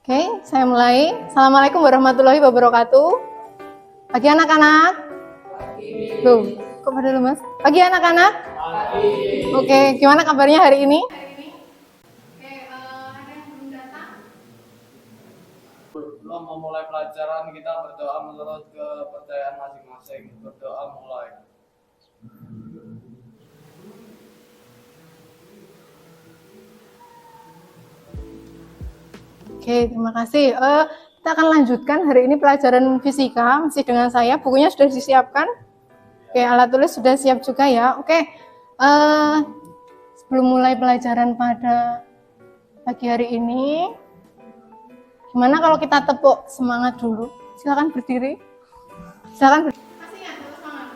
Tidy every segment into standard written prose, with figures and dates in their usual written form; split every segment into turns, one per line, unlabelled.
Oke, saya mulai. Assalamualaikum warahmatullahi wabarakatuh. Pagi anak-anak. Loh, kok pada lemas? Pagi anak-anak. Oke, gimana kabarnya hari ini?
Sebelum memulai pelajaran, kita berdoa menurut kepercayaan masing-masing. Berdoa mulai.
Oke, terima kasih. Kita akan lanjutkan hari ini pelajaran fisika, masih dengan saya. Bukunya sudah disiapkan. Oke, alat tulis sudah siap juga ya. Oke, sebelum mulai pelajaran pada pagi hari ini, gimana kalau kita tepuk semangat dulu? Silakan berdiri. Silakan berdiri. Masih ingat tepuk semangat?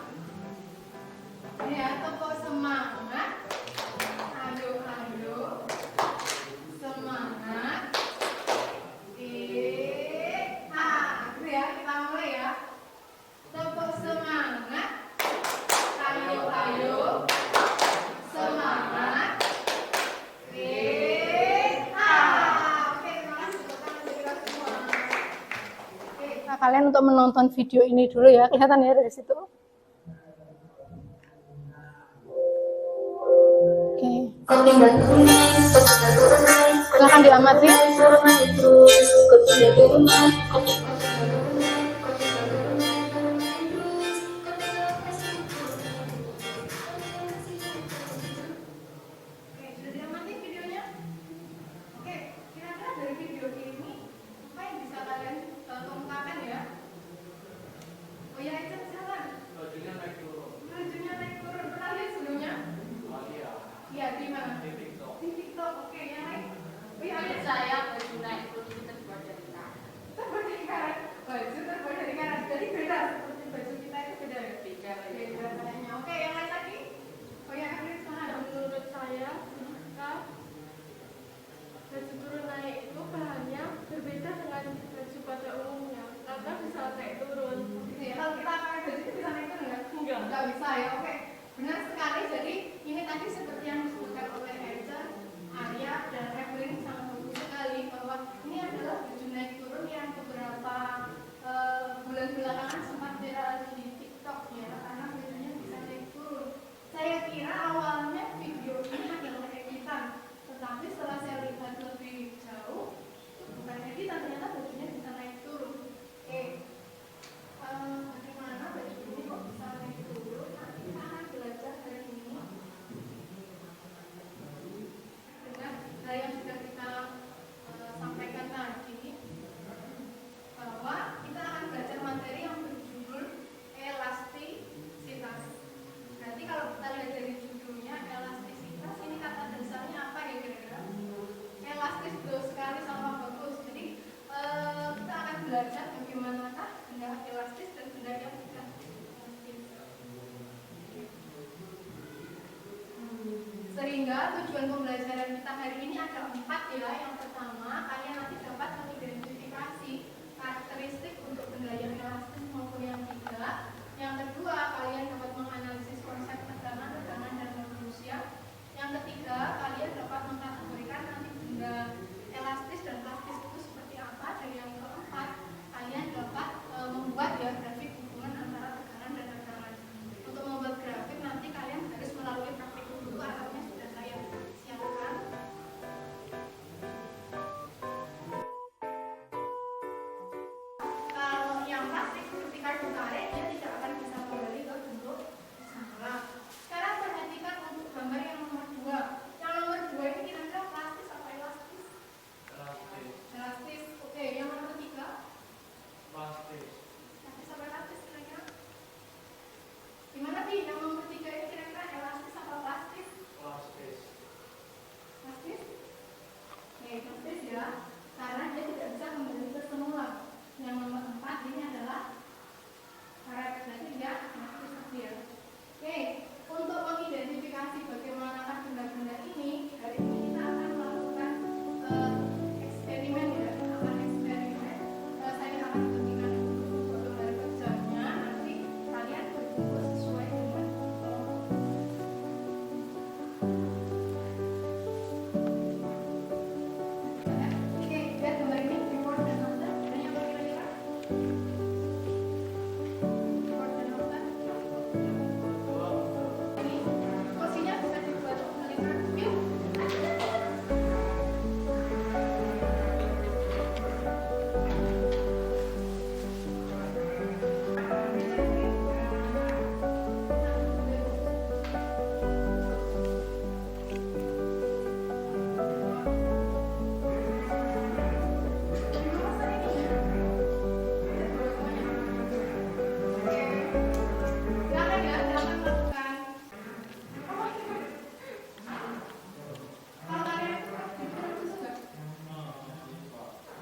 Ya, tepuk semangat. Ayo, ayo. Semangat. Gitu ya, kita mulai ya. Tepuk semangat. Ayo, ayo. Semangat. Oke, terima kasih tepuk tangan untuk kita semua. Oke, kalian untuk menonton video ini dulu ya, kelihatan ya dari situ. Oke. Silahkan diamati. Sudah diamati videonya? Oke, kira-kira dari video ini apa yang bisa kalian kemukakan ya? Oh ya, itu silakan.
Bajunya naik turun.
Bajunya naik turun. Pernah lihat sebelumnya? Iya, di mana?
Di TikTok.
Di TikTok. Oke, yang lain? Oh iya, ada.
Saya baju naik turun terbuat dari karet.
Terbuat dari karet. Baju terbuat dari karet. Jadi beda seperti baju kita itu beda ya?
Beda.
Beda kayaknya. Oke, yang lain lagi? Oh ya, Agnes mana?
Menurut saya, baju turun naik itu bahannya berbeda dengan baju pada umumnya. Karena bisa naik turun.
Gitu ya. Kalau kita pakai baju itu bisa naik turun nggak?
Enggak.
Nggak bisa ya. Oke, benar sekali. Jadi ini tadi seperti yang disebutkan oleh Heza, Arya, dan Evelyn sangat bagus sekali bahwa ini adalah baju naik turun yang beberapa bulan belakangan sempat viral di TikTok ya, karena bajunya bisa naik turun. Saya kira awalnya video ini adalah editan, tetapi setelah saya lihat lebih jauh, itu bukan editan, ternyata bajunya bisa naik turun. Oke, bagaimana baju ini kok bisa naik turun? Nanti kita akan belajar hari ini dengan hal yang sudah kita sampaikan tadi, bahwa kita akan belajar materi yang berjudul elastisitas. Berarti kalau kita lihat dari judulnya elastisitas, ini kata dasarnya apa ya kira-kira? Elastis, betul sekali, sama bagus. Jadi kita akan belajar bagaimanakah benda elastis dan benda yang tidak elastis. Sehingga tujuan pembelajaran kita hari ini ada 4 ya. Yang pertama, kalian nanti dapat mengidentifikasi karakteristik untuk benda yang elastis maupun yang tidak. Yang kedua, kalian dapat menganalisis konsep tekanan, dan manusia. Yang ketiga, kalian dapat mengkategorikan nanti benda elastis dan plastis itu seperti apa. Dan yang keempat, kalian dapat membuat ya grafik hubungan antara tekanan dan tekanan. Untuk membuat grafik nanti kalian harus melalui praktik dulu, alatnya sudah saya siapkan.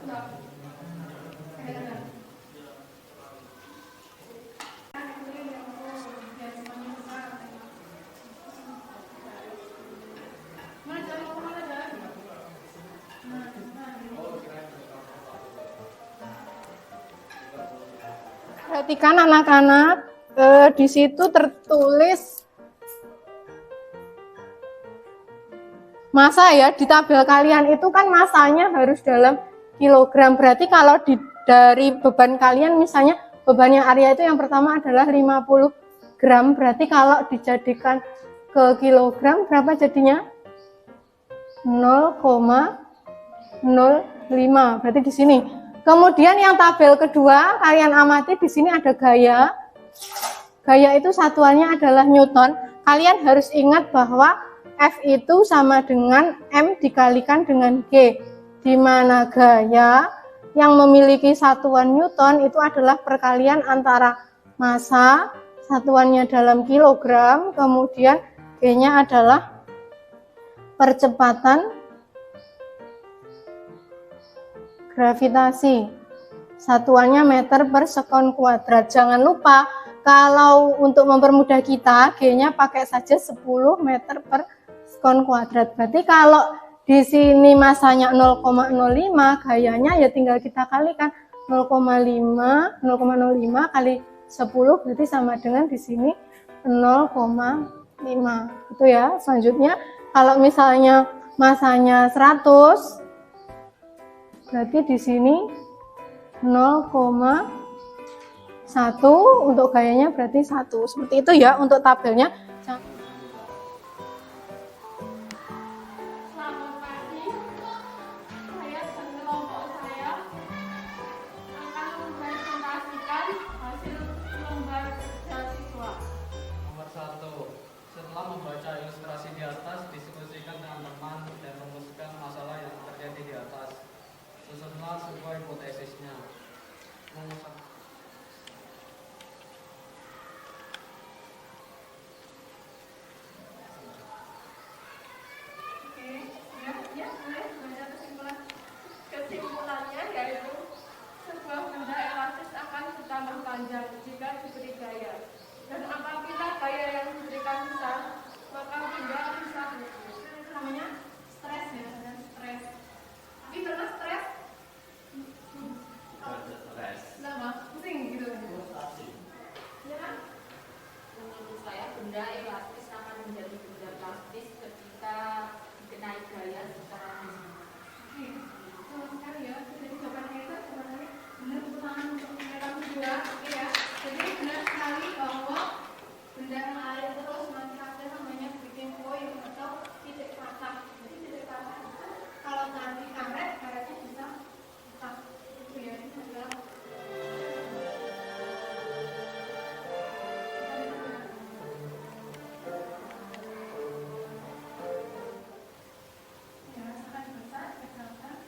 Enggak. Enggak. Perhatikan anak-anak, di situ tertulis massa ya, di tabel kalian itu kan massanya harus dalam kilogram. Berarti kalau dari beban kalian, misalnya bebannya Arya itu yang pertama adalah 50 gram, berarti kalau dijadikan ke kilogram berapa jadinya? 0,05. Berarti di sini. Kemudian yang tabel kedua, kalian amati di sini ada gaya. Gaya itu satuannya adalah Newton. Kalian harus ingat bahwa F itu sama dengan M dikalikan dengan G. Di mana gaya yang memiliki satuan Newton itu adalah perkalian antara massa, satuannya dalam kilogram, kemudian G-nya adalah percepatan gravitasi, satuannya meter per sekon kuadrat. Jangan lupa kalau untuk mempermudah kita, G-nya pakai saja 10 meter per sekon kuadrat. Berarti kalau di sini masanya 0,05, gayanya ya tinggal kita kalikan 0,05 kali 10 berarti sama dengan di sini 0,5. Itu ya. Selanjutnya kalau misalnya masanya 100, berarti di sini 0,1, untuk gayanya berarti 1. Seperti itu ya untuk tabelnya.
Selamat pagi, saya dan kelompok saya akan mempresentasikan hasil lembar kerja siswa.
Nomor 1. Setelah membaca ilustrasi di atas, diskusikan dengan teman dan rumuskan masalah yang terjadi di atas. Susunlah sebuah hipotesisnya.
Kesimpulannya yaitu sebuah benda elastis akan bertambah panjang jika diberi gaya, dan apabila gaya yang diberikan besar, maka benda bisa lurus.
Itu namanya stres ya, ada stres. Tapi pernah stres? Kenapa? Pusing gitu. Ya kan?
Menurut saya benda elastis akan menjadi benda plastis ketika dikenai gaya secara
Oke, sama sekali ya. Jadi jawabannya itu sebenarnya benar ulangan untuk mereka kedua. Oke ya. Jadi benar sekali bahwa benda yang ada terus nanti ada namanya breaking point atau titik patah. Jadi titik patah itu kalau tadi karet, karetnya bisa patah. Itu ya. Itu adalah ya, rasakan besar, kecelakaan.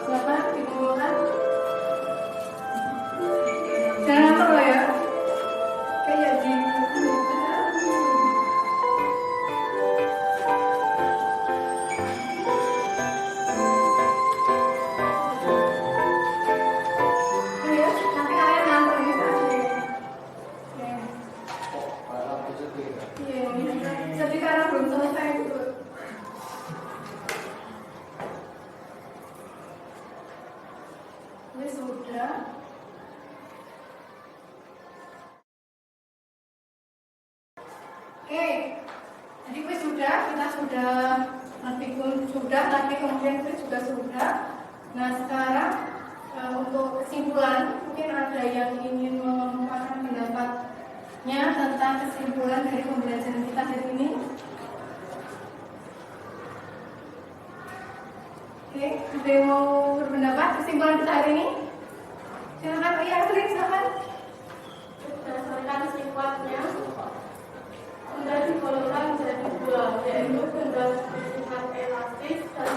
Siapa dikumpulkan? Jangan ngambek loh ya. Kayak di ya, nanti kalian ngambek ya. Ya.
Balap positif.
Iya, jadi karena belum selesai gitu. Ini sudah. Oke, jadi quiz sudah, kita sudah praktikum sudah, nanti kemudian quiz juga sudah. Nah sekarang untuk kesimpulan, mungkin ada yang ingin mengungkapkan pendapatnya tentang kesimpulan dari pembelajaran kita hari ini. Oke, ada yang mau berpendapat kesimpulan kita hari ini? Silakan, iya, Evelyn, silakan.
Berdasarkan sifatnya, benda digolongkan menjadi dua, yaitu benda bersifat elastis dan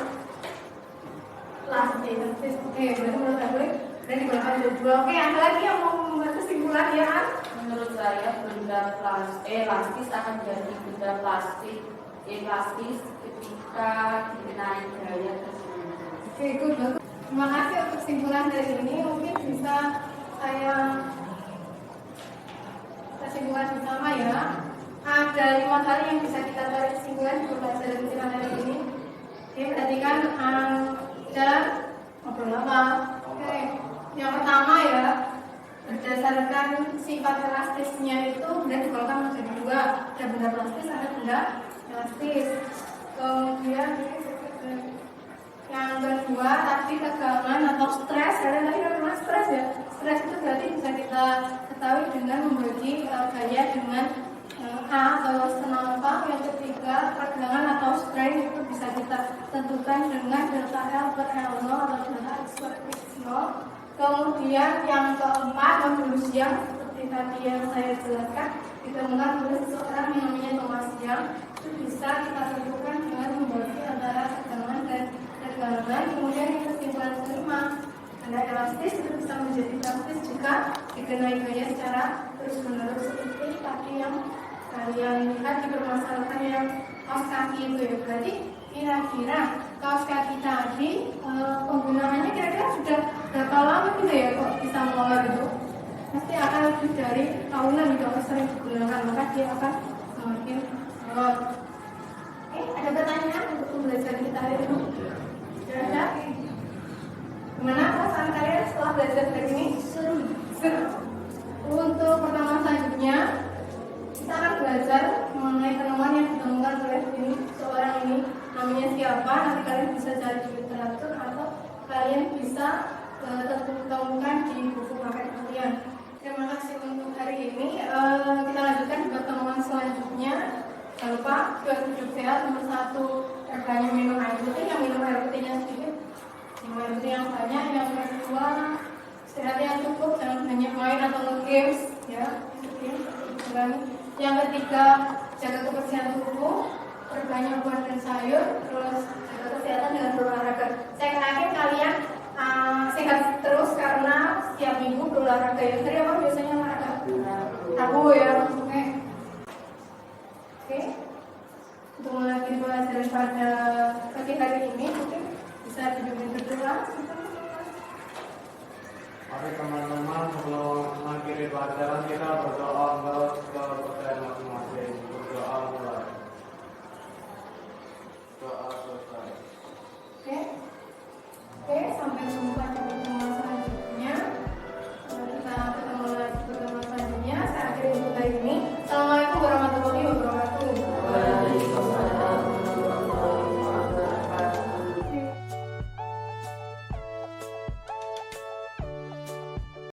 plastis.
Oke, berarti menurut Evelyn, dan digolongkan ada 2. Oke, ada lagi yang mau membuat kesimpulan ya?
Menurut saya elastis akan jadi benda elastis ketika dikenai gaya tersebut.
Oke, good, bagus. Terima kasih untuk kesimpulan dari ini. Mungkin bisa saya kesimpulan bersama ya. Ada 5 hal yang bisa kita tarik kesimpulan di pembelajaran kita hari ini. Oke, berarti kan ada ngobrol apa? Oke, yang pertama ya, berdasarkan sifat elastisnya itu benda digolongkan menjadi 2. Ada benda plastis, ada benda elastis. Kemudian yang kedua tadi tegangan atau stres. Ada lagi namanya stres ya. Stres itu berarti bisa kita ketahui dengan membagi gaya dengan A atau senampak. Yang ketiga tegangan atau strain itu bisa kita tentukan dengan delta L per L0 atau delta X per X0. Kemudian yang keempat membulus yang seperti tadi yang saya jelaskan ditemukan oleh seseorang yang namanya Thomas Young. Itu bisa kita tentukan dengan membagi antara tegangan dan tegangan. Kemudian yang kesimpulan kelima, benda elastis itu bisa menjadi plastis jika dikenai gaya secara terus menerus seperti tadi yang kalian lihat di permasalahan yang kaos kaki itu ya. Berarti kira-kira kaos kaki tadi penggunaannya kira-kira sudah berapa lama gitu ya kok bisa molor itu? Pasti akan lebih dari tahunan gitu kalau sering digunakan, maka dia akan semakin molor. Ada pertanyaan untuk pembelajaran kita hari ini? Ada? Gimana perasaan kalian setelah belajar hari ini? Seru. Untuk pertemuan selanjutnya kita akan belajar mengenai penemuan yang ditemukan oleh seorang ini. Namanya siapa? Nanti kalian bisa cari di literatur atau kalian bisa temukan di buku paket kalian. Terima kasih untuk hari ini. Kita lanjutkan ke pertemuan selanjutnya. Jangan lupa buat hidup sehat. Nomor 1, banyak minum air putih. Yang minum air putihnya sedikit, minum air putih yang banyak. Yang kedua, istirahat yang cukup, jangan banyak main atau nge-games ya. Yang ketiga, jaga kebersihan tubuh, perbanyak buah dan sayur, terus jaga kesehatan dengan berolahraga. Saya yakin kalian sehat terus karena setiap minggu berolahraga. Ya, hari apa biasanya olahraga? Rabu ya. Oke. Untuk melanjutkan pelajaran pada pagi hari ini, mungkin bisa duduk berdoa.
Mari teman-teman sebelum mengakhiri pelajaran kita berdoa menurut kepercayaan masing-masing. Berdoa mulai. Doa selesai.
Oke, sampai jumpa.